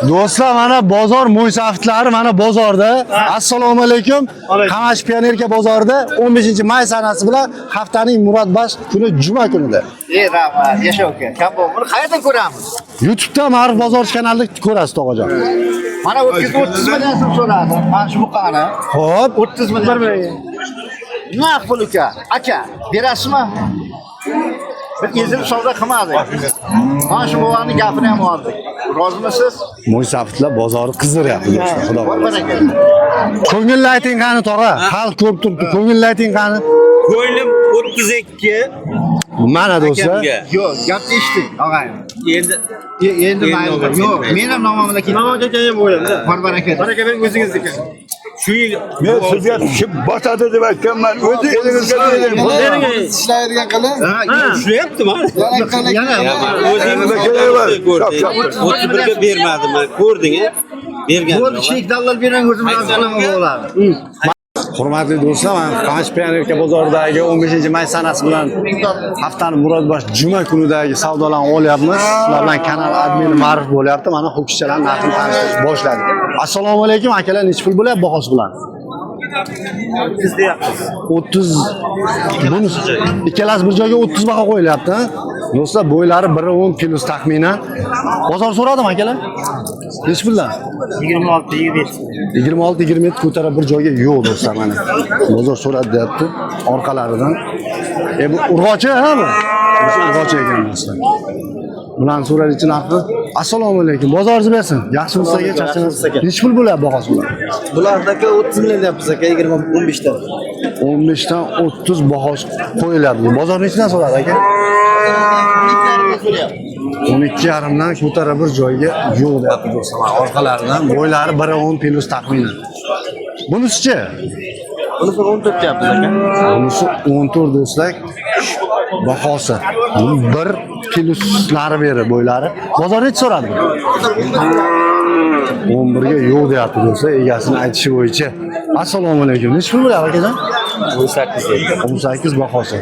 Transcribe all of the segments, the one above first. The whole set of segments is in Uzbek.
Do'stlar, mana bozor mo'ysaftlari mana bozorda. Assalomu alaykum. Qamash Pionerka bozorida 15-may sanasi bilan haftaning murodbash kuni juma kunida. Rahmat, yasha aka. Kambo, buni qayerdan ko'ramiz? YouTube'da Ma'rif bozorchi kanalida ko'rasiz, tog'ajon. Mana 30 million so'm so'radi. Mana shu buqani. Xo'p, 30 million. Nima pul uka? Aka, berasizmi? Bir ezilib savdo qilmadik. Mana shu buvani gapini ham oldik. Rozimisiz? mo'ysaflar bozori qizdiryapti do'stlar, xudo xohlasa. Baraka. Ko'ngilli ayting qani tog'a. Xalq ko'rib turibdi. Ko'ngilli ayting qani. Ko'nglim 32. Mana do'stlar. Yo'q, gapni eshitdik, og'ayni. Endi Mayli. Yo'q, men ham nomimda ketdim. Nima ekan bo'yamda? Baraka. Baraka bering o'zingizniki. Shu yil Men sizga kim botadi deb aytganman. O'zi elingizga bering. ishlaydigan qilib ushlayaptimi? Yana O'zingiz Shop. 31 ga bermadim. Ko'rding-a? Bergan. bu kichik dallol bergan o'zimiz qilaman bo'ladi. Hurmatli do'stlar, men Qamash Pionerka bozoridagi 15-may sanasi bilan haftaning murodbash juma kunidagi savdolarni olyapmiz. Sizlar bilan kanal admini Ma'rif bo'lyapti. Mana ho'kizchalar narxini tanishtirish boshladik. Assalomu alaykum akalar, necha pul bo'lyapti bahosi bilan? 30 deyapsiz. 30. Buni ikkalasi bir joyga 30 baho qo'yilyapti. Do'stlar, bo'ylari 1.10 kg taxminan. Bozor so'radim akalar. Necha puldan? 26-27 ko'tarib bir joyga yo'q do'stlar mana. Bozor so'radi deyapti orqalaridan. Bu urg'ochi ha bu? Urg'ochi ekan do'stlar. Bularni so'raychi narxi. Assalomu alaykum. Bozoringiz bersin. Yaxshimisiz aka, charchamaysiz aka. Necha pul bo'lyapti bahosi bilan? bulardagi 30 million deyapmiz aka 15 dan 15 dan 30 bahosi qo'yilyapti. Bozor nechidan so'radi aka? 12,5 dan ko'tarib bir joyga yo'q deyapti do'stlar. Orqalaridan bo'ylari 1.10 plus taxminan. Bunisi-chi? bunisi 14 deyapmiz aka Bunisi 14 do'stlar. Bahosi 1 kiloslari beri bo'ylari. Bozor necha so'radi? 11 ga yo'q deyapti do'stlar, egasini aytishi bo'yicha. Assalomu alaykum. Necha pul bo'lyapti akajon? 18 bahosi.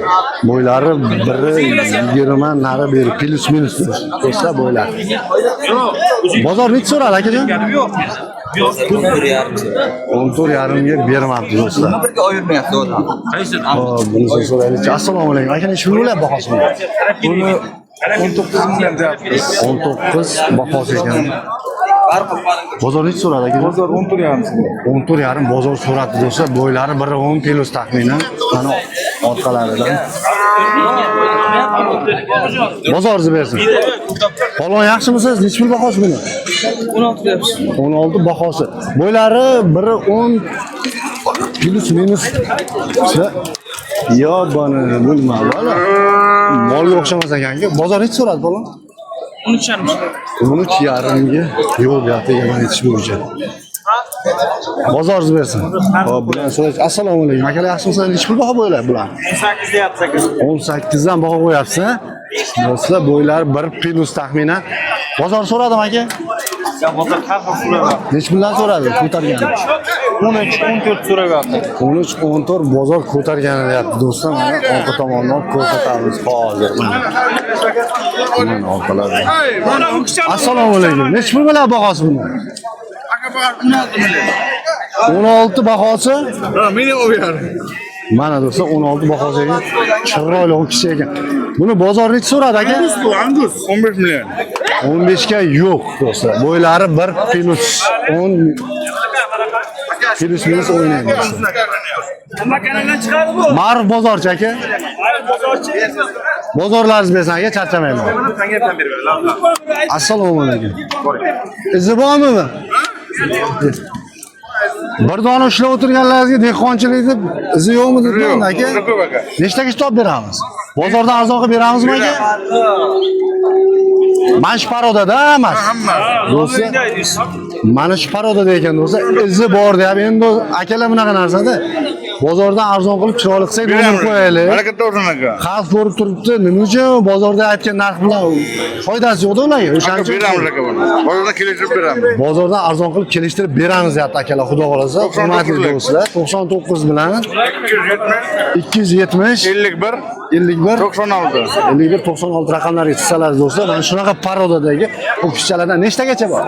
Bo'ylari 1.20 nari beri plus minus do'stlar bo'ylari. Bozor necha so'radi akajon? 14,5 ga bermabdi do'stlar. birga ayirmayapti o'zi Hop, buni so'raylik. Assalomu alaykum. Aka necha pul bo'lyapti bahosi buni? Buni 19 million deyapmiz. 19 bahosi ekan. Bozor necha so'radi aka? Bozor 14,5. 14,5 bozor so'radi do'stlar. Bo'ylari 1.10 kg taxminan. Mana orqalaridan. Bozoringiz bersin. Palon yaxshimisiz? Necha pul bahosi buni? 16 deyapmiz 16 bahosi. Bo'ylari 1.10 plus minus. Yo, buni bilmadim. Molga o'xshamas ekan-ku. Bozor necha so'radi palon? 13,5 ga yo'q deyapti egaman aytish bo'yicha. Bozoringiz bersin. Xo'p, bilan so'rash. Assalomu alaykum. Akalar yaxshimisiz? Necha pul baho bo'ylari bular? 18 deyapsiz aka. 18 dan baho qo'yapsiz, ha? Do'stlar, bo'ylari 1 plus taxminan. Bozor so'radim aka. Bozor har xil so'rayapti. Necha puldan so'radi? Ko'targani. 13-14 so'rayapti. 13-14 bozor ko'targani deyapti do'stlar. Mana orqa tomondan ko'rsatamiz hozir. Mana orqalardan. Assalomu alaykum. Necha pul bo'ladi bahosi buni? 16 bahosi. Meni o'yar. Mana do'stlar 16 bahosi ekan. Chiroyli kishi ekan. Buni bozor necha so'radi aka? Bu Angus 15 million. 15 ga yo'q do'stlar. Bo'ylari 1 plus 10 plus minus o'ynaydi. Ma'rif bozorchi aka. Bozorlaringiz bersin aka, charchamayman. Assalomu alaykum. Izi bormi? Bir dona ushlab o'tirganlaringizga dehqonchilikda izi yo'qmi deb aka? Nechtaga top beramiz? Bozordan arzon qilib beramizmi aka? Mana shu parodada emas. Do'stlar, mana shu parodada ekan do'stlar, izi bor deyapti. Endi akalar bunaqa narsada bozordan arzon qilib chiroyli qilsak nomer qo'yaylik. Barakatli bo'lsin aka. Xalq ko'rib turibdi. Nima uchun bozorda aytgan narx bilan foydasi yo'q ularga. O'shaning uchun Beramiz aka buni. Bozordan kelishib beramiz. bozordan arzon qilib kelishtirib beramiz deyapti akalar, xudo xolasa. Hurmatli do'stlar, 99 bilan 270 51 51 96. 51 96 raqamlarga chizsalar do'stlar, mana shunaqa parodadagi bu kuchchalardan nechtagacha bor?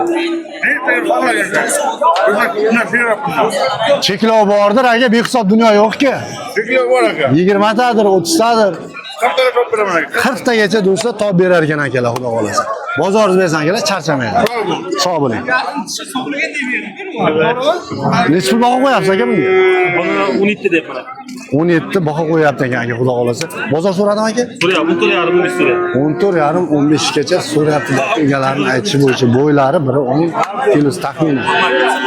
Cheklov bordir, aka, behisob dunyo yo'q-ku. Cheklov bor aka. 20 tadir, 30 tadir, Qanday top beraman aka? 40 tagacha do'stlar top berar ekan akalar, xudo xolasa. Bozoringiz bersan akalar, charchamaydi. Sog' bo'ling. Necha pul baho qo'yapsiz aka bunga? Buni 17 deyapman. 17 baho qo'yapti ekan aka, xudo xolasa. Bozor so'radimi aka? So'rayapman, 14,5 so'rayapman. 14,5 15 gacha so'rayapti egalarining aytishi bo'yicha. Bo'ylari biri 10 kilo taxminan.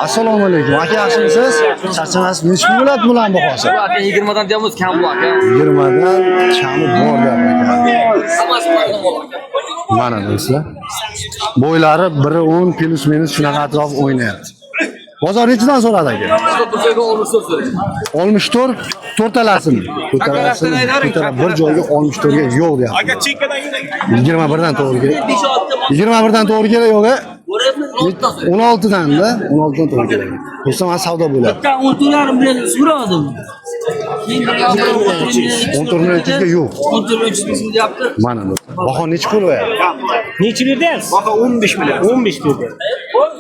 Assalomu alaykum. Aka, yaxshimisiz? Charchamaysiz? Necha pul bo'ladi bularning bahosi? Aka 20 dan deyapmiz, kam bu aka. 20 dan kami bor deyapti aka. Hammasi ma'lum bo'ladi. Mana do'stlar. Bo'ylari biri 10 plus minus shunaqa atrof o'ynayapti. Bozor nechidan so'radi aka? Bizga olmishdan so'raydi. 64 to'rtalasini. To'rtalasini bir joyga 64 ga yo'q deyapti. Aka chekkadan 21 dan to'g'ri keladi. 21 dan to'g'ri keladi yo'q. 16 dan-da, 16 dan to'g'ri keladi. Do'stlar, mana savdo bo'ladi. 14,5 bilan so'radim. 14 million ga yo'q. 14,5 deyapti. Mana do'stlar. Baho necha pul qo'yadi? necha berdingiz? Baho 15 million. 15 berdi.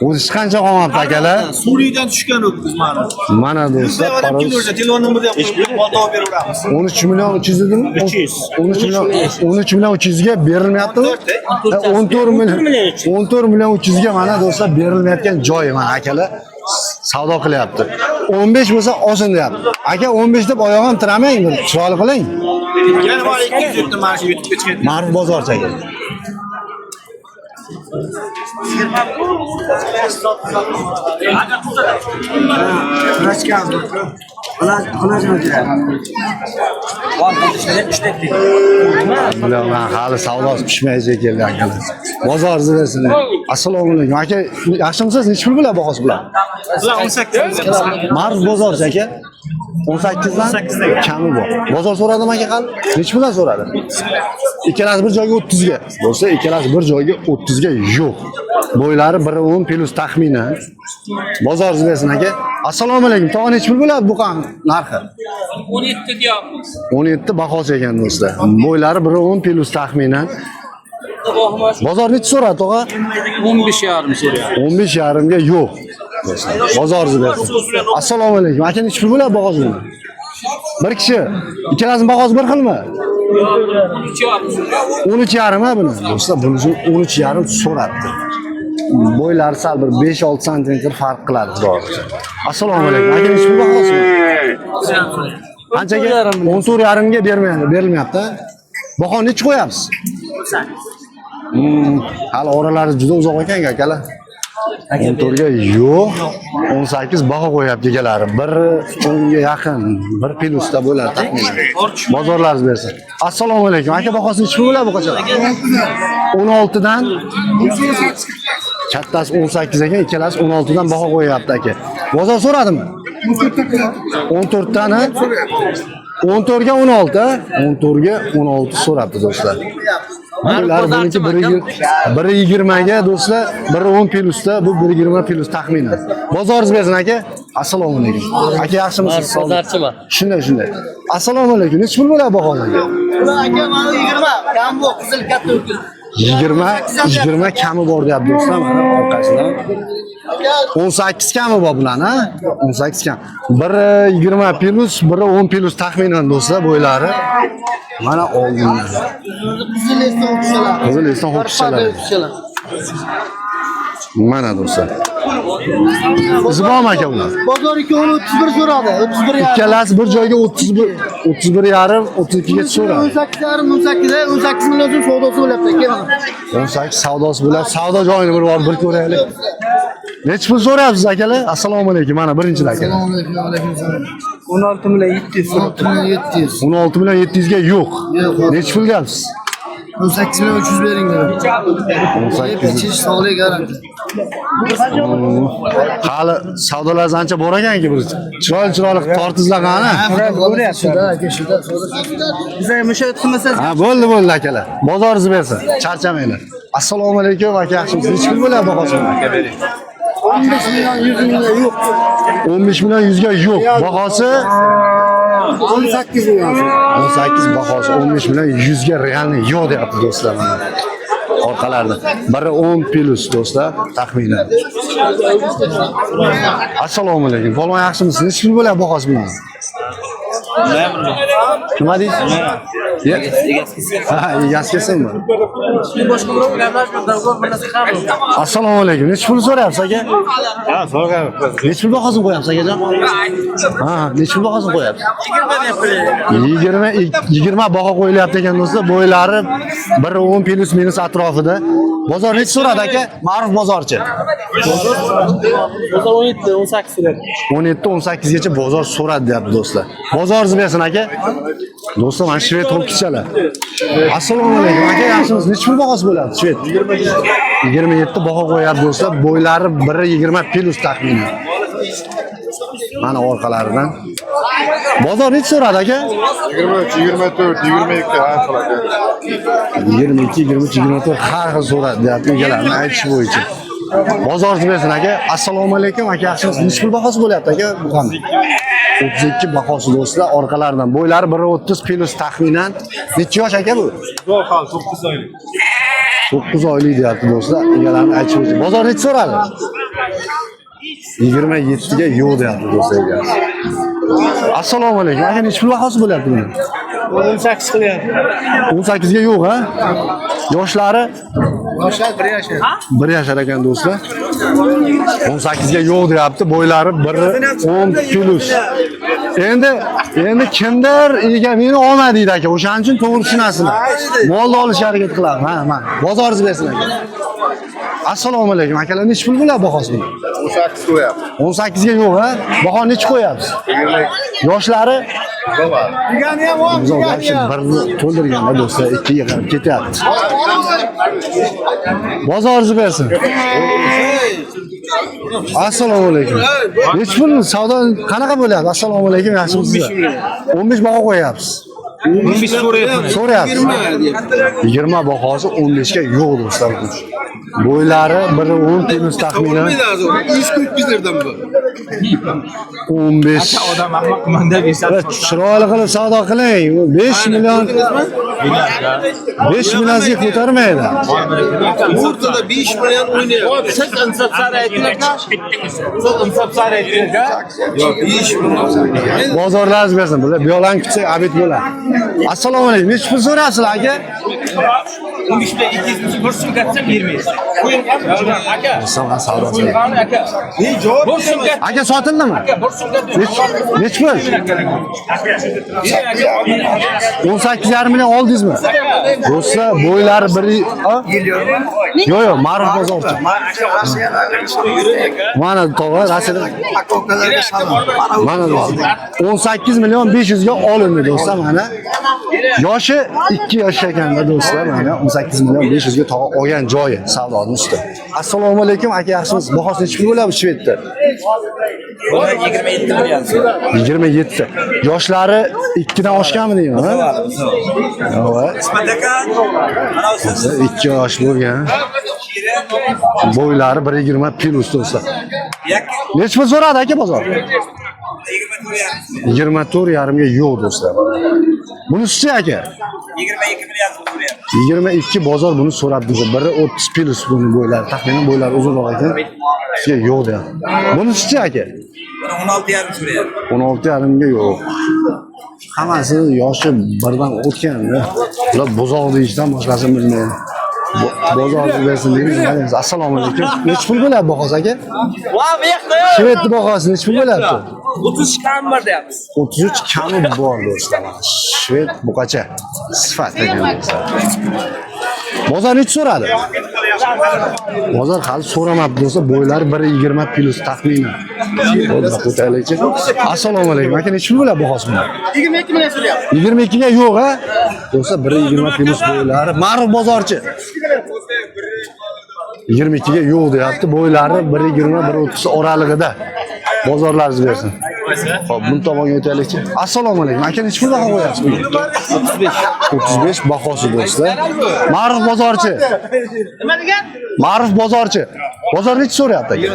O'zi hech qancha qolmabdi akalar. Suriyadan tushgan o'tmiz mana. Mana do'stlar, Telefon nomerni ham javob beraveramiz. 13 million 300 dedimi? 300. 13 million 300 ga berilmayaptimi? 14 million 300 ga mana do'stlar berilmayotgan joyi mana akalar savdo qilyapti. 15 bo'lsa olsin deyapti. Aka 15 deb oyog'im tiramang, bir chiroyli qiling. Yana bor 200 yurtni mana shu YouTube'ga chiqadi. Ma'ruf bozorchaga. Bilaman, hali savdosi pishmaydi keldi akalar. Bozoringiz bersin. Assalomu alaykum. Aka, yaxshimisiz? Necha pul bo'ladi bahosi bular? Bular 18. Ma'ruf bozorcha aka. 18 dan kami bor. Bozor so'radim aka qani? Necha puldan so'radi? Ikkalasi bir joyga 30 ga. Bo'lsa, ikkalasi bir joyga 30 ga yo'q. Bo'ylari 1 10 plus taxminan. Bozoringiz bersin aka. Assalomu alaykum. Tog'a necha pul bo'ladi bu qan narxi? 17 deyapmiz. 17 bahosi ekan do'stlar. Bo'ylari 1 10 plus taxminan. Bozor necha so'radi tog'a? 15,5 so'rayapti. 15,5 ga yo'q. Bozoringiz bersin. Assalomu alaykum. Aka necha pul bo'ladi bahosi buni? Bir kishi. Ikkalasining bahosi bir xilmi? 13,5 ha buni. Do'stlar, bunisi 13,5 so'rabdi. Bo'ylari sal bir 5-6 sm farq qiladi, xudoga. Assalomu alaykum. Aka necha pul bahosi? Qanchaga? 14,5 ga berilmayapti. Baho necha qo'yapsiz? Hali oralari juda uzoq ekan akalar. 14 ga yo'q, 18 baho qo'yapti egalari. 10 ga yaqin, 1 plusda bo'ladi taxminan. Bozorlaringiz bersin. Assalomu alaykum. Aka bahosi necha pul bo'ladi bu qacha? 16 dan kattasi 18 ekan, ikkalasi 16 dan baho qo'yapti aka. Bozor so'radimi? 14 dan 14 ga 16, 14 ga 16 so'rabdi do'stlar. Bular buniki 1.20 ga do'stlar, 1.10 plusda, bu 1.20 plus taxminan. Bozoringiz bersin aka. Assalomu alaykum. Aka yaxshimisiz? Bozorchiman. Shunday. Assalomu alaykum. Necha pul bo'ladi baholarga? Aka mana 20, kam bu qizil katta o'kil. 20 kami bor deyapti do'stlar, mana orqasidan. 18 kami bor bularni, ha? 18 kam. 1.20 plus, 1.10 plus taxminan do'stlar bo'ylari. Mana oldinlar. Qizil esdan ho'kizchalar. Mana do'stlar. Zibom aka ular. Bozor 231 so'radi. 31 yarim. Ikkalasi bir joyga 31 yarim, 32 ga so'radi. 18 yarim, 18 million so'm savdosi bo'lyapti. Kelin. 18 savdosi bo'ladi. Savdo joyini bir bor bir ko'raylik. Necha pul so'rayapsiz akalar? Assalomu alaykum. Mana birinchi aka. Assalomu alaykum. 16 million 700 so'radi. 700. 16 million 700 ga yo'q. Necha pul deyapsiz? 18 million 300 bering dedi. 18. Ichish sog'lik garanti. Hali savdolar ancha bor ekan-ki, bir chiroyli tortizlar qani? Shuda, aka, shuda. Bizga mushohid qilmasangiz, Ha, bo'ldi akalar. Bozoringiz bersin. Charchamanglar. Assalomu alaykum aka, yaxshimisiz? Necha pul bo'ladi bahosi? 15 million 100 million yo'q. 15 million 100 ga yo'q. Bahosi 18 million. 18 bahosi 15 million 100 ga realni yo'q deyapti do'stlar mana. Orqalarida. Biri 10 plus do'stlar, taxminan. Assalomu alaykum. Polvon yaxshimisiz? Necha pul bo'ladi bahosi bilan? Nima deysiz? Ha, egasi kelsinmi? Assalomu alaykum. Necha pul so'rayapsiz aka? Ha, so'rayapman. Necha pul bahosini qo'yapsiz akajon? Ha, necha pul bahosini qo'yapsiz? 20 baho qo'yilyapti ekan do'stlar. Bo'ylari 1 10 plus minus atrofida. Bozor necha so'radi aka? Ma'ruf bozorchi. Bozor 17, 18 so'radi. 17-18 gacha bozor so'radi deyapti do'stlar. Bozoringiz bersin aka. Do'stlar, mana shved to'pkichalar. Assalomu alaykum aka, yaxshimisiz? Necha pul bahosi bo'ladi shved? 27 baho qo'yapti do'stlar. Bo'ylari 1 20 plus taxminan. Mana orqalaridan. Bozor necha so'radi aka? 23, 24, 22 har xil aka. 22, 23, 24 har xil so'radi deyapti egalarning aytishi bo'yicha. Bozoringiz bersin aka. Assalomu alaykum aka, yaxshimisiz? Necha pul bahosi bo'lyapti aka bu ham? 32 bahosi do'stlar, orqalaridan. Bo'ylari 1 30 plus taxminan. Necha yosh aka bu? 9 oylik. 9 oylik deyapti do'stlar. Egalarning aytishi bo'yicha. Bozor necha so'radi? 27 ga yo'q deyapti do'stlar egasi. Assalomu alaykum. Aka necha pul bahosi bo'lyapti buni? 18 qilyapti. 18 ga yo'q, ha? Yoshlari Yoshlar 1 yashar. 1 yashar ekan do'stlar. 18 ga yo'q deyapti. Bo'ylari 10 plus. Endi kimdir ega meni olmadi deydi aka. O'shaning uchun to'g'ri tushunasizlar. Molni olishga harakat qilamiz. Ha, mana. Bozoringiz bersin aka. Assalomu alaykum akalar, necha pul bo'ladi bahosi buni? 18 qo'yapti. 18 ga yo'q, ha? Baho necha qo'yapsiz? 20. Yoshlari Degani ham bor. birni to'ldirganda do'stlar 2 ga qarab ketyapti. Bozoringiz bersin. Assalomu alaykum. Necha pul savdo qanaqa bo'lyapti? Assalomu alaykum, yaxshimisizlar? 15 baho qo'yapsiz. 15 So'rayapsiz. 20 bahosi 15 ga yo'q do'stlar. Bo'ylari 1 10 plus taxminan 15. Odam ahmoq manda bersa. Chiroyli qilib savdo qiling. 5 million 5 millionga ko'tarmaydi. O'rtada 5 million o'ynayapti. Siz insaf sari aytinglar. Siz insaf sari aytinglar. Yo'q, 5 million. Bozorlaringiz bersin. Bular biyolan kutsak abid bo'ladi. Assalomu alaykum. Necha pul so'rayapsizlar aka? 15 bilan 200 ming bir so'm gatsam bermaysiz. Qo'ying aka. Savdo savdosi. Qo'ying aka. Bir so'm gat. Aka sotildimi? Bir so'm gat. Necha pul? 18,5 million oldingizmi? Do'stlar, bo'ylari 1 yo'q, ma'ruf bozorchi. Mana tog'a rasida. Mana 18 million 500 ga olindi do'stlar mana. Yoshi 2 yosh ekanda do'stlar mana 18 million 500 ga tog'a olgan joyi savdoning usti. Assalomu alaykum aka, yaxshimisiz? Bahosi necha pul bo'ladi bu shvedda? 27 million. 27. Yoshlari 2 dan oshganmi deyman, ha? Yo'q. 2 yosh bo'lgan. Bo'ylari 1 20 plus do'stlar. Necha pul so'radi aka bozor? 24,5 ga yo'q do'stlar. Bunisi aka? 22 million so'rayapti. 22 bozor buni so'rab biza. Biri 30 plus buni bo'ylari, taxminan bo'ylari uzunroq ekan. Sizga yo'q deyapti. Bunisi aka? 16,5 so'rayapti. 16,5 ga yo'q. Hammasi yoshi birdan o'tganda. Ular buzoq deyishdan boshqasini bilmaydi. Bozorni bersin deymiz. Assalomu alaykum. Necha pul bo'ladi bahosi aka? Va bu yoqda Shvedni bahosi necha pul bo'lyapti? 30 kam bor deyapmiz. 33 kami bor do'stlar. Shved buqacha. Sifat ekan do'stlar. Bozor necha so'radi? Bozor hali so'ramabdi do'stlar. Bo'ylari 1 20 plus taxminan. Bozor ko'tarilikchi. Assalomu alaykum. Aka necha pul bo'ladi bahosi buni? 22 million so'rayapti. 22 ga yo'q, ha? Do'stlar 1 20 plus bo'ylari. Ma'ruf bozorchi. 22 ga yo'q deyapti. Bo'ylari 1 20 1 30 oralig'ida. Bozorlaringiz bersin. Xo'p, buni tomonga o'taylikchi. Assalomu alaykum. Aka necha pul baho qo'yapsiz buni? 35 bahosi do'stlar. Ma'ruf bozorchi. Nima degan? Ma'ruf bozorchi. Bozor necha so'rayapti aka?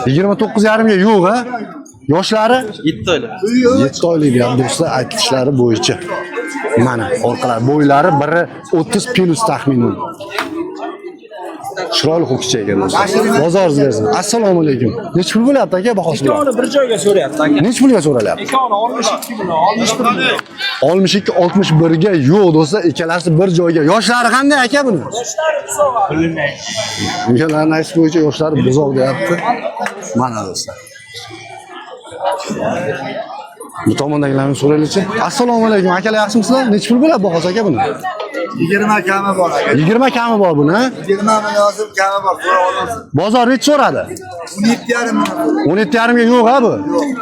29,5 ga yo'q, ha? Yoshlari 7 oylik. 7 oylik ham do'stlar aytishlari bo'yicha. Mana orqalari, bo'ylari biri 30 plus taxminan. Chiroyli ho'kizcha ekan do'stlar. Bozoringiz bersin. Assalomu alaykum. Nech pul bo'lyapti aka bahosi? Ikkovini bir joyga so'rayapti aka. Nech pulga so'ralyapti? Ikkovini 62 million, 61 million. 62 61 ga yo'q do'stlar, ikkalasi bir joyga. Yoshlari qanday aka buni? Yoshlari buzoq. Ularning aytish bo'yicha yoshlari buzoq deyapti. Mana do'stlar. Bu tomondagilarni so'raylikchi. Assalomu alaykum akalar, yaxshimisizlar? Nech pul bo'ladi bahosi aka buni? 20 kami bor aka. 20 kami bor buni. 20 munosib kami bor. So'ra olasiz. Bozor nech so'radi? 17,5 million. 17,5 ga yo'q ha bu.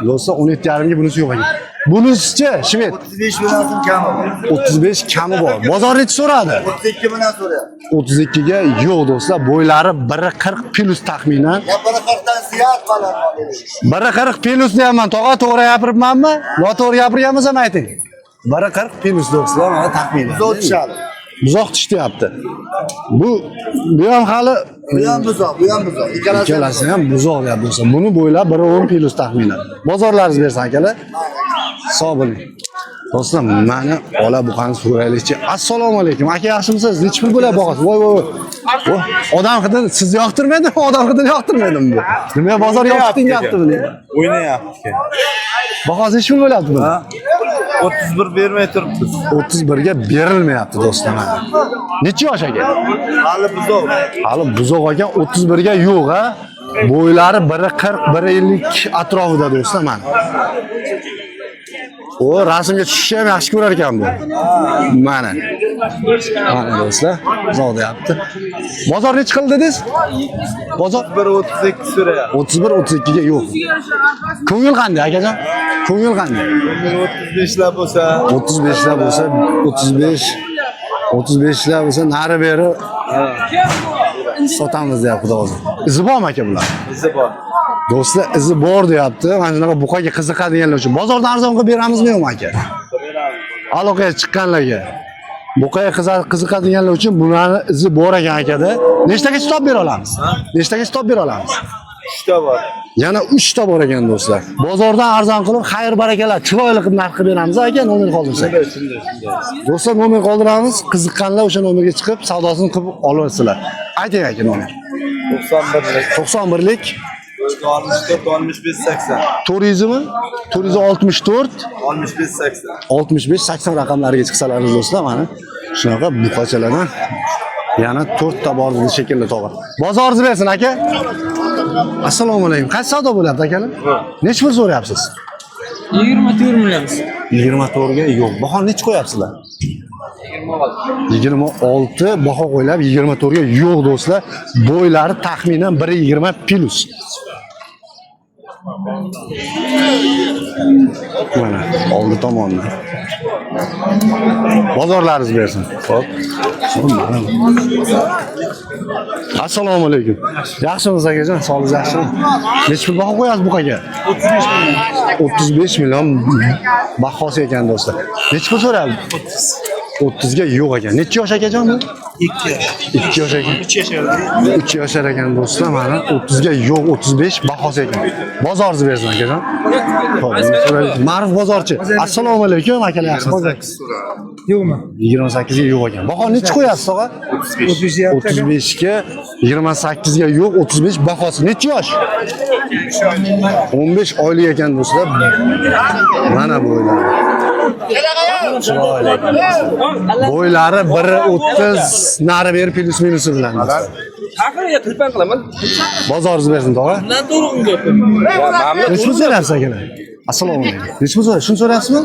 Do'stlar 17,5 ga bunisi yo'q ekan. Bunisichi shved 35 munosib kami bor. 35 kami bor. Bozor nech so'radi? 32 million so'rayapti. 32 ga yo'q do'stlar. Bo'ylari 140 plus taxminan. Ya bana qartan siyat baland. 140 plus deyapman. Tog'a to'g'ri gapiribmanmi? Noto'g'ri gapirganmisam ayting. 140 plus do'stlar, mana taxminan. Buzoq tushadi. Buzoq tishdayapti. Bu ham hali Bu ham buzoq. ikkalasi ham buzoq deyapti do'stlar. Buni bo'ylab 110 plus taxminan. Bozorlaringiz bersin akalar. Sog' bo'ling. Do'stlar, mana ola buqani so'raylikchi. Assalomu alaykum. Aka yaxshimisiz? Nech pul bo'ladi bag'os? Voy. Odam hidini sizni yoqtirmaydimi? Odam hidini yoqtirmaydimi bu? Nima bozor yoqtin gapti buni? O'ynayapti. Bag'os nech pul bo'ladi buni? 31 bermay turibmiz. 31 ga berilmayapti do'stlar mana. Necha yosh aka? Hali buzoq. Hali buzoq ekan, 31 ga yo'q ha. Bo'ylari 140, 150 atrofida do'stlar mana. O rasmga tushishni ham yaxshi ko'rar ekan bu. Mana. Mana do'stlar, buzoq deyapti. Bozor nech qildi dedingiz? Bozor 132 so'rayapti. 31 32 ga yo'q. Ko'ngil qanday akajon? Ko'ngil qanday? 35 lar bo'lsa, 35 lar bo'lsa, 35 lar bo'lsa nari beri sotamiz deyapti xudo o'zi. Izi bormi aka bular? izi bor. Do'stlar, izi bor deyapti. Mana shunaqa buqaga qiziqadiganlar uchun bozordan arzon qilib beramizmi yo'qmi aka? Aloqaga chiqqanlarga. Buqaga qiziqadiganlar uchun bularning izi bor ekan akada. Nechtaga stop bera olamiz? Nechtaga stop bera olamiz? 3 ta bor. Yana 3 ta bor ekan do'stlar. Bozordan arzon qilib, xayr barakalar, chiroyli qilib narx qilib beramiz aka, nomer qoldirsak. Do'stlar, nomer qoldiramiz. Qiziqqanlar o'sha nomerga chiqib, savdosini qilib olasizlar. Ayting aka nomer. 91lik, 91lik 64, 65, 80. turizmi? 464 65, 80. 65 80 raqamlariga chiqsalaringiz do'stlar, mana shunaqa buqachalardan yana 4 ta bor dedi shekilli to'g'ri. Bozoringiz bersin aka. Assalomu alaykum. Qaysi savdo bo'lyapti akalar? Nech pul so'rayapsiz? 24 million. 24 ga yo'q. Baho nech qo'yapsizlar? 26 baho qo'yilib 24 ga yo'q do'stlar. Bo'ylari taxminan 120 plus. Mana oldi tomonda. Bozorlaringiz bersin. Xo'p. Assalomu alaykum. Yaxshimisiz akajon? Sog'ligingiz yaxshimi? Nech pul baho qo'yasiz bu qaga? 35 million bahosi ekan do'stlar. Nech pul so'radi? 30 ga yo'q ekan. Necha yosh akajon bu? 2 yosh. 2 yosh ekan. 3 yoshar ekan do'stlar, mana 30 ga yo'q, 35 bahosi ekan. Bozoringiz bersin akajon. Xo'p, Ma'ruf bozorchi. Assalomu alaykum akalar, yaxshimisiz? Yo'qmi? 28 ga yo'q ekan. Baho necha qo'yasiz tog'a? 35 ga 28 ga yo'q, 35 bahosi. Necha yosh? 15 oylik ekan do'stlar. Mana bu o'ylar. Bo'ylari 130 nari beri plus minusi bilan. Aqliga tilpan qilaman. Bozoringiz bersin tog'a. Bundan to'g'ri gapim. Nech pul so'rayapsiz akalar? Assalomu alaykum. Nech pul so'rayapsiz? Shuni so'rayapsizmi?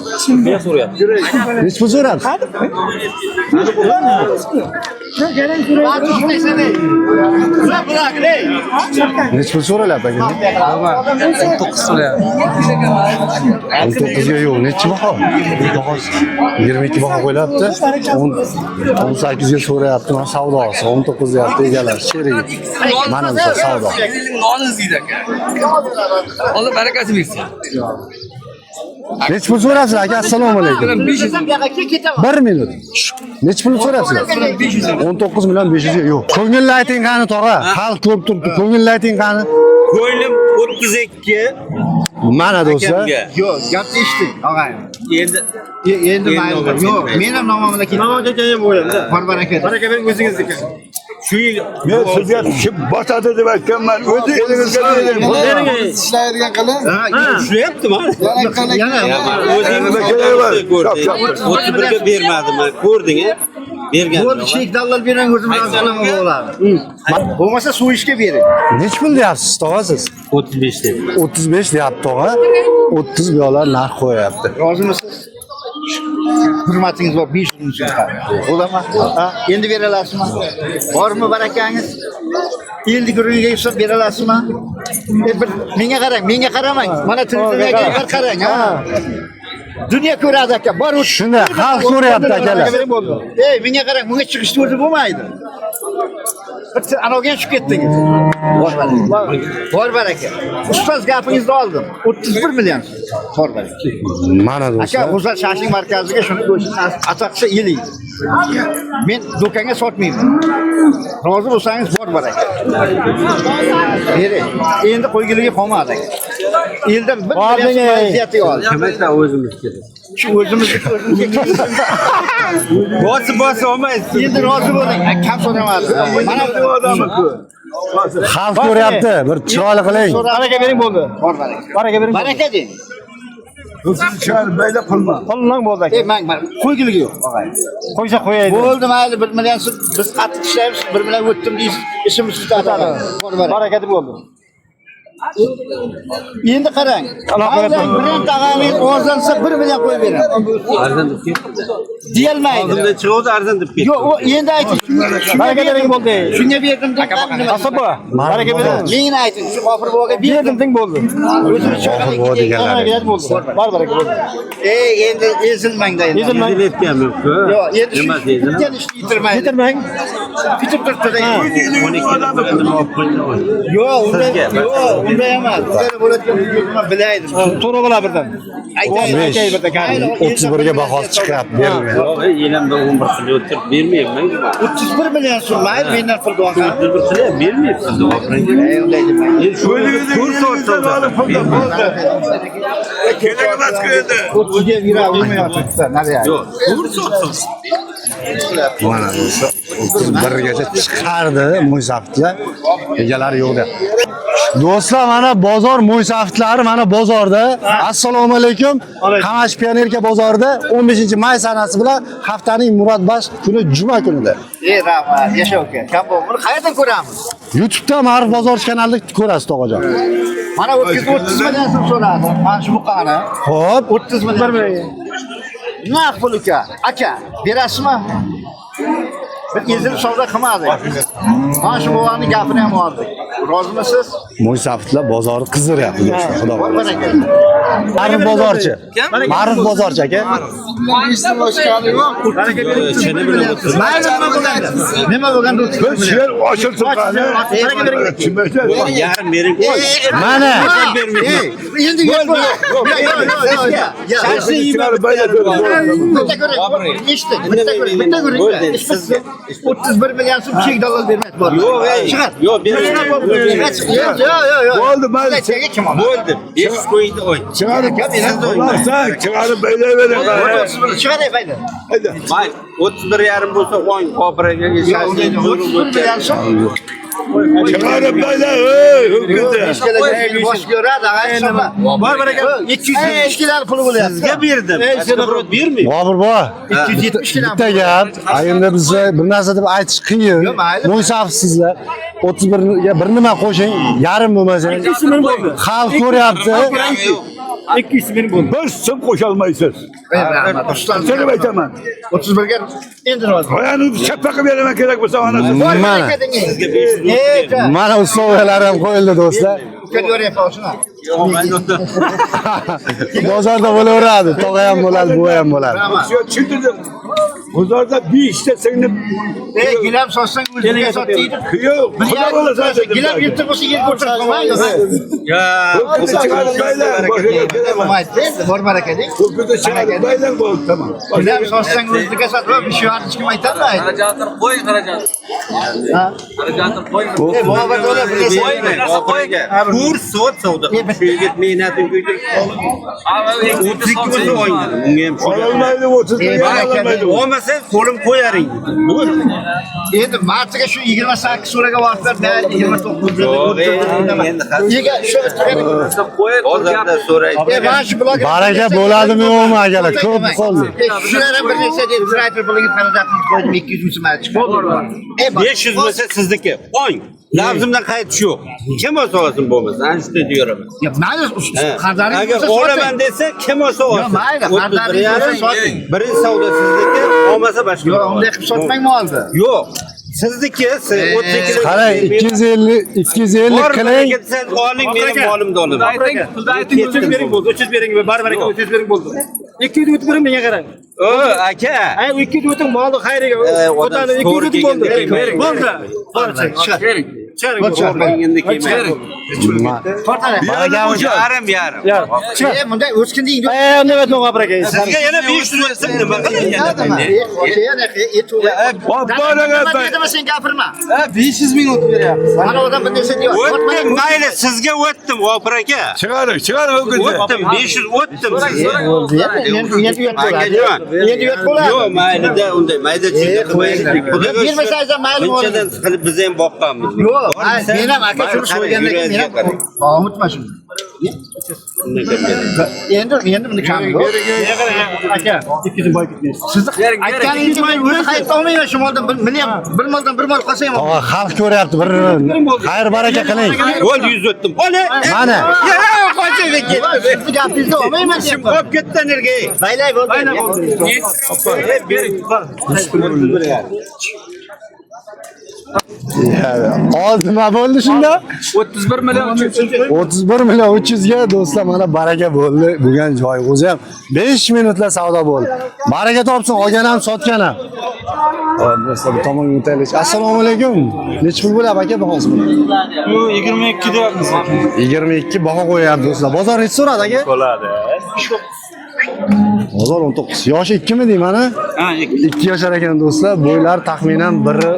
Men so'rayapti. Nech pul so'rayapsiz? Nech pul so'ralyapti akalar? 19 so'rayapti. 19 ga yo'q. Nechi baho? Bahosi 22 baho qo'yilibdi. 18 ga so'rayapti. Mana savdosi 19 deyapti egalar. Sherigi. Mana bu savdo. Non izlaydi aka. Alloh barakasi bersin. Nech pul so'rayapsiz aka? Assalomu alaykum. 500 1 minut. Nech pul so'rayapsizlar? 19 million 500 ga yo'q. Ko'ngilli ayting qani tog'a? Hal ko'p turibdi. Ko'ngilli ayting qani? Ko'nglim 32. Mana do'stlar. Akamga. Yo'q, gapni eshitdik, og'ayni. Endi Mayli. Yo'q, men ham nomimda keldim. Nomimda ham bo'yamda. Bor baraka. Baraka bering o'zingizniki. shu yil Men sizga tushib botadi deb aytganman. O'zi elimizga bering. Ishlaydigan qilib. ushlayaptimi? Yana O'zingiz ga bermadim, ko'rding-a? Bergan. Bo'ldi, chek dallol berang o'zim bilan qilaman bo'ladi. Bo'lmasa suv ishga bering. Nech pul deyapsiz, tog'a siz? 35 deb. 35 deyapti tog'a. 30 buyoqlar narx qo'yapti. Rozimisiz? Hurmatingiz bor, 5 yil uchun. Bo'ladimi? Ha, endi bera olasizmi? Bormi barakangiz? Endi guruhiga hisob bera olasizmi? Menga qaramang. Mana televiziyaga bir qarang, ha. Dunyo ko'radi aka, bor o'tib. Shunda xalq so'rayapti akalar. Ey, menga qarang, bunga chiqishni o'zi bo'lmaydi. Bitta anogan tushib ketdingiz. Bor baraka. Ustoz gapingizni oldim. 31 million. Bor baraka. Mana Aka, do'stlar. G'uzar shashing markaziga shuni go'shtni ataqsa eling. Men do'konga sotmayman. Rozi bo'lsangiz bor baraka. Bering. Endi qo'ygiliga qolmadi. Eldan bir vaziyat yo'q. Kimda o'zimizga. Shu o'zimizga Bosi olmaysiz. endi rozi bo'ling. Kam so'ramadi. Mana bu odamni Xalq ko'ryapti. Bir chiroyli qiling. Baraka bering bo'ldi. bor baraka. Baraka bering. Baraka deng. Chiqarib bayla qilma. Qo'llang bo'ldi aka. Ey, mana qo'ygiligi yo'q. Qo'ysa qo'yaydi. Bo'ldi, mayli, 1 million biz qattiq ishlaymiz, 1 million o'tdim deysiz, ishimiz sizda atadi. Bor baraka. Barakati bo'ldi. Endi qarang. Mayli, brend tag'aning o'zansa 1 million qo'yib beraman. Arzon deb ketdi. Deyolmaydi. Oldimda chiqdi arzon deb ketdi. Yo'q, endi ayting. Baraka bering bo'ldi. Shunga berdim deb Asob bu. Baraka bering. Men ayting, shu G'ofur boboga Berdim berdim. deng bo'ldi. O'zim G'ofur bobo deganlar. Baraka bo'ldi. Bor baraka bo'ldi. Ey, endi ezilmangda endi. Ezilmang. Ezilmayotgan yo'q. Yo'q, endi Nima shu deydi? bitta ishni yitirmaydi. Yetirmang. Bitib turibdi. 12 odamni olib qo'ydi. Yo'q, unda emas. Unda bo'ladigan nima bilaydim. To'g'ri bo'la birdan. Aytay birda karim. 31 ga bahosi chiqyapti. Bermaydi. Yo'q, elamda 11 pul o'tirib bermayman. 31 million so'm mayli mendan pul do'qan. 31 pul bermayapsiz oxiriga. Unday dema. Kerak emas endi. 30 ga yura olmayapti. Nari. Yo'q, ko'rsatsin. Mana do'stlar. 31 gacha chiqardi mo'ysafitlar. Egalari yo'q deb. Do'stlar, mana bozor mo'ysafitlari mana bozorda. Assalomu alaykum. Qamash pionerka bozorida 15-may sanasi bilan haftaning murodbaxsh kuni juma kunida. Ey rahmat, yasha uka. Kam bu. Buni qayerdan ko'ramiz? YouTube'da Ma'rif bozorchi kanalida ko'rasiz tog'ajon. Mana 30 million so'm so'radi. Mana shu buqani. Xo'p, 30 million. Nima pul uka? Aka, berasizmi? Bir ezilib savdo qilmadi. Mana shu buvani gapini ham oldik. Rozimisiz? mo'ysafitlar bozori qiziryapti do'stlar. Xudo Bor xohlasa. baraka. Ma'rif bozorchi. Ma'rif bozorchi aka. Baraka bering. Shuni bilib o'tirib. Mayli, nima bo'lganda Bir yer ochilsin qani. Baraka bering. Yarim bering. Mana Endi yo'q. Sizni chiqarib bayla Bitta ko'ring. Eshitdik. Bitta ko'ring. Bitta ko'ring. 31 million so'm chek dallol bermaydi. Yo'q, Chiqar. yo'q, bermayman. Yo'q. Bo'ldi, mayli. Chega kim oladi? Bo'ldi. 500 qo'ydi o'y. Chiqarib chiqarib bayla bering. Chiqaray bayda. May 31 yarim bo'lsa o'ng operaga Chiqarib bayla. bosh ko'radi. Bor baraka. 270 kilo puli bo'lyapti. Sizga berdim. Sizga bermayman. Bobur bo. 270 kilo. Bitta gap. Endi bizga bir narsa deb aytish qiyin. Yo'q, mayli. Mo'ysafsizlar. 31 ga bir nima qo'shing, yarim bo'lmasa. Xalq ko'ryapti. 200 ming bo'ldi. Bir so'm qo'sholmaysiz. Seni aytaman. 31 ga endi rozi. Qo'yani chapaqa beraman kerak bo'lsa onasi. Mana. Mana usloviyalar ham qo'yildi do'stlar. Bozorda bo'laveradi. Tog'a ham bo'ladi, bu ham bo'ladi. Tushuntirdim. Bozorda 5 ta singnib Gilam sotsang o'ziga sot deydi. yo'q. Xudo bo'lasa Gilam yirtiq bo'lsa yerga o'tirib qolmaydi. Ya, chiqarib bayla. Bo'lmaydi. Bor baraka deng. Ko'kda chiqarib bayla bo'ldi, tamam. Gilam sotsang o'ziga sot. Bir shu hech kim aytolmaydi. Xarajatni qo'y, xarajat. Ha? Xarajatni qo'y. Muhabbat bo'lib, Operaga. Bu to'rt soat savdo qilib shu yigit mehnatin ko'ydirib qoldi. 32 bo'lsa o'ynadi. Bunga ham shu. Olmaydi 30 olmaydi. Olmasa qo'lim qo'yaring. Endi martiga shu 28 so'raga vaqtlar, men 29 nega shu Hozirda so'raydi. mana shu blogga Baraka bo'ladimi yo'qmi akalar? Ko'p qoldi. shular ham bir narsa deb traytor bo'liga xarajatni qo'ydim 200 ming chiqdi. 500 bo'lsa sizniki. O'ng. Lafzimdan qaytish yo'q. Kim olsa olsin bo'lmasa, ana shunday deyaraman. Ya mayli, qarzdorlik Agar olaman desa, kim olsa olsin. Yo, mayli, qarzdorlik bo'lsa soting. Birinchi savdo sizniki, olmasa boshqa. Yo'q, unday qilib sotmangmi oldi? Yo'q. Sizniki, siz 32 Qarang, 250 qiling. Siz oling, mening molimni olaman. Ayting 300 bering bo'ldi, 300 bering baribir 300 bering bo'ldi. 200 o'tib bering menga qarang. O, aka. Ay, 200 o'tib molni xayriga o'tadi, 200 o'tib bo'ldi. Bo'ldi. Bering. Endi kelmaydi. Yarim. Bunday o'skin deydi. Nima aytmoq G'afur aka? Sizga yana 500 o'tsin nima qiling Sen gapirma. 500 ming o'tib beryapsiz. Mana odam bir narsa deyapti. O'tdim, mayli sizga o'tdim, G'ofur aka. Chiqaring o'g'il. O'tdim, 500 o'tdim sizga. Endi uyat bo'ladi. Endi uyat bo'ladi. Yo'q, maylida unday mayda-chiyda qilmaylik. Bermasangiz ham mayli bo'ladi. Bunchadan qilib biz ham boqqanmiz. Yo'q, men ham aka shuni so'ygandan keyin men ham unutma shuni. Endi buni kam yo'q. Aka, 200 boy ketmaysiz. Sizni aytganingiz men o'zi qayta olmayman shu moldan 1 million, 1 moldan 1 mol qolsa ham. Xalq ko'ryapti, bir xayr baraka qiling. Bo'ldi 100 o'tdim. Ola. Mana. Qo'yib ketdi. Sizni gapingizni olmayman Kim qo'yib ketdi nerga? Baylay bo'ldi. Bering. Oz nima bo'ldi shunda? 31 million 31 million 300 ga do'stlar, mana baraka bo'ldi. Bo'lgan joy o'zi ham 5 minutlar savdo bo'ldi. Baraka topsin, olgan ham, sotgan ham. Hop, do'stlar, bu tomonga o'taylik. Assalomu alaykum. Nechta pul bo'lyapti aka bahosi? Bu 22 deyapmiz. 22 baho qo'yapti do'stlar. Bozor necha so'radi aka? Bo'ladi. Bozor 19. Yoshi 2 mi deyman ha? Ha, 2 yoshar ekan do'stlar. Bo'ylar taxminan biri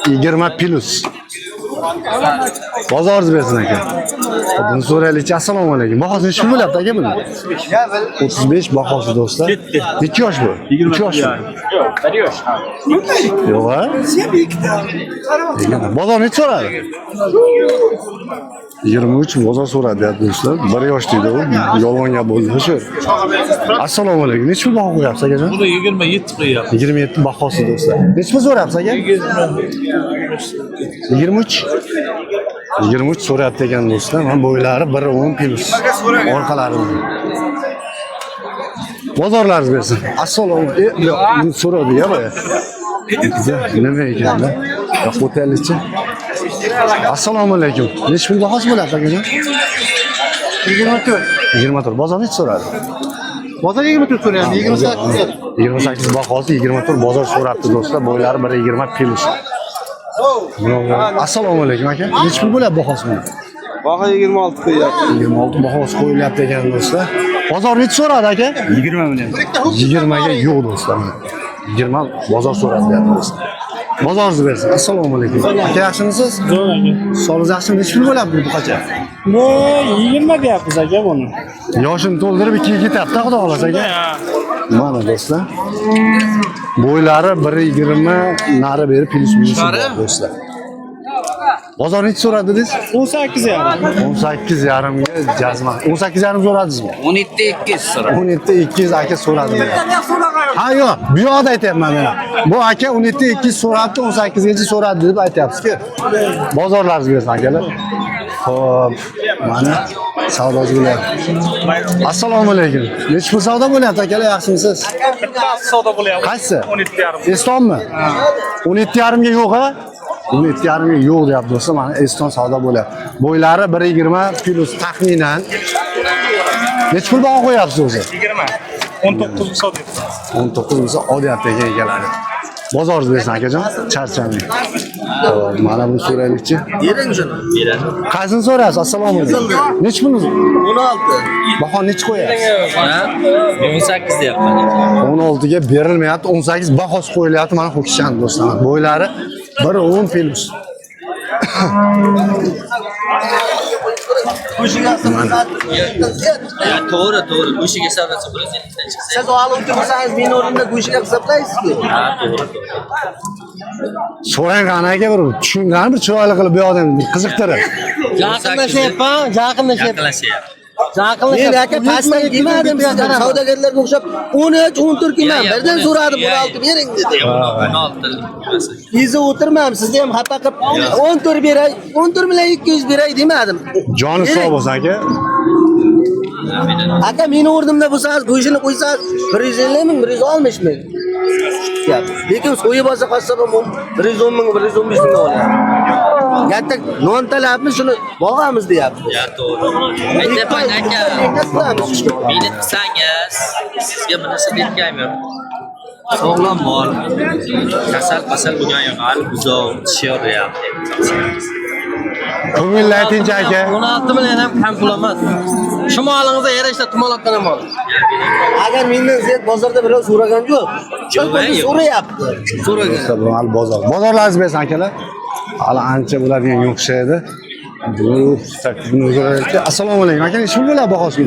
20 plus. Bozoringiz bersin aka. Buni so'raylik. Assalomu alaykum. Bahosi necha pul bo'lyapti aka buni? 35 bahosi do'stlar. 2 yosh bu. 2 yosh. yo'q, 1 yosh. Yo'q ha? Bozor necha so'radi? 23 bozor so'radi do'stlar. 1 yosh deydi u. Yolg'on gap bo'ldi shu. Assalomu alaykum. Necha pul baho qo'yapsiz akajon? Buni 27 qo'yapmiz. 27 bahosi do'stlar. Necha pul so'rayapsiz aka? 23. 23 so'rayapti ekan do'stlar. Mana bo'ylari 1.10 plus. Orqalari. Bozorlaringiz bersin. Assalomu alaykum. So'radi ya boya. Nima ekan-da? Yo'q, o'taylikchi. Assalomu alaykum. Necha pul bahosi bo'lyapti akajon? 24. 24. Bozor necha so'radi? Bozor 24 so'rayapti. 28. 28 bahosi 24 bozor so'rabdi do'stlar. Bo'ylari 1.20 plus. Assalomu alaykum aka. Necha pul bo'lyapti bahosi buni? Baho 26 qo'yapti. 26 bahosi qo'yilyapti ekan do'stlar. Bozor necha so'radi aka? 20 million. 20 ga yo'q do'stlar. 20 bozor so'radi do'stlar. Bozoringizni bersin. Assalomu alaykum. Aka yaxshimisiz? Sog'ligingiz yaxshimi? Necha pul bo'lyapti bu qacha? Bu 20 deyapmiz aka buni. Yoshini to'ldirib 2 ga ketyapti, xudo xolasa aka. Mana do'stlar. Bo'ylari 1.20 nari berib plus minus do'stlar. Bozor necha so'radi dedingiz? 18,5. 18,5 ga jazma. 18,5 so'radingizmi? 17 so'radi. 17,200 aka so'radi. Ha yo'q, bu yoqda aytyapman men. Bu aka 17,200 so'rabdi, 18 gacha so'radi deb aytyapsiz-ku. Bozorlaringiz bersin akalar. Xo'p, mana savdochi bo'lyapti. Assalomu alaykum. Necha pul savdo bo'lyapti akalar, yaxshimisiz? Bittasi savdo bo'lyapti. Qaysi? 17,5. Estonmi? 17,5 ga yo'q a? 17,5 ga yo'q deyapti do'stlar. Mana Eston savdo bo'lyapti. Bo'ylari 1.20 plus taxminan. Necha pul baho qo'yapsiz o'zi? 20. 19 savdo. 19 bo'lsa olyapti egalari. Bozoringiz bersin akajon, charchamang. Xo'p, mana buni so'raylikchi. Bering shuni. Qaysini so'raysiz? Assalomu alaykum. Necha pul? 16. Baho necha qo'yapsiz? Ha? 18 deyapman. 16 ga berilmayapti, 18 bahosi qo'yilyapti. Mana ho'kishan do'stlar. Bo'ylari 1.10 plus. Go'shtiga hisoblasa. To'g'ri, to'g'ri. Go'shiga hisoblasa bo'ladi. Siz oluvchi bo'lsangiz, men o'rnimda go'shtiga hisoblaysiz-ku. Ha, to'g'ri. So'rang qani aka bir tushungan bir chiroyli qilib bu yoqdan qiziqtirib. Yaqinlashyapman, yaqinlashyapman. Yaqinlashyapti. Men aka pastdan kelmadim bu yoqdan savdogarlarga o'xshab 13, 14 kelman. Birdan so'radim, 16 bering dedi. 16. Izi o'tirmam, sizni ham xafa qilib 14 beray, 14 million 200 beray demadim. Joni sog' bo'lsin aka. Aka meni o'rnimda bo'lsangiz, go'shini qo'ysangiz 150 ming, 160 ming. Gap. Lekin so'yib olsa qolsa ham 110 ming, 115 ming olyapti. Katta non talabmi shuni bog'amiz deyapti. Ya, to'g'ri. Aytyapman aka. Meni qilsangiz, sizga bir narsa deb kelmayman. Sog'lom mol. Kasal bo'lgan yo'q, hali buzov, tishoryapti. Ko'ngilli aytingchi aka. 16 million ham kam pul emas. Shu molingizga yarashsa tumolatgan mol. Agar mendan ziyod bozorda birov so'ragan yo'q. So'rayapti. So'ragan. Hali bozor. Bozorlaringiz bersin akalar. Hali ancha bo'ladigan o'xshaydi. Bu assalomu alaykum aka, shu bilan bahosi.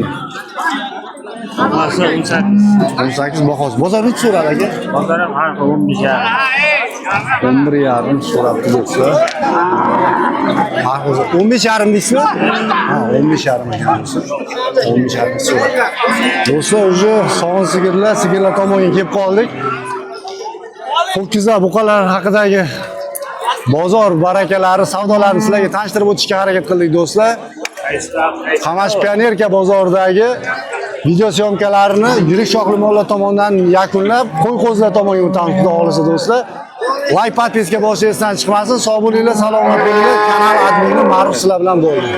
18 bahosi. Bozor nech so'radi aka? Bozor ham har 11,5 so'rabdi do'stlar. 15,5 deysizmi? Ha, 15,5 ekan do'stlar. 15,5 so'radi. Do'stlar, уже sog'in sigirlar tomonga kelib qoldik. Ho'kizlar, buqalar haqidagi bozor barakalari, savdolarni sizlarga tanishtirib o'tishga harakat qildik do'stlar. Qamash Pionerka bozoridagi video syomkalarini Yirik Shohli Molla tomonidan yakunlab, qo'y qo'zilar tomonga o'tamiz, xudo xolisa do'stlar. Like, podpiska bosingizdan chiqmasin. Sog' bo'linglar, salomat bo'linglar. Kanal admini Ma'ruf sizlar bilan bo'ldi.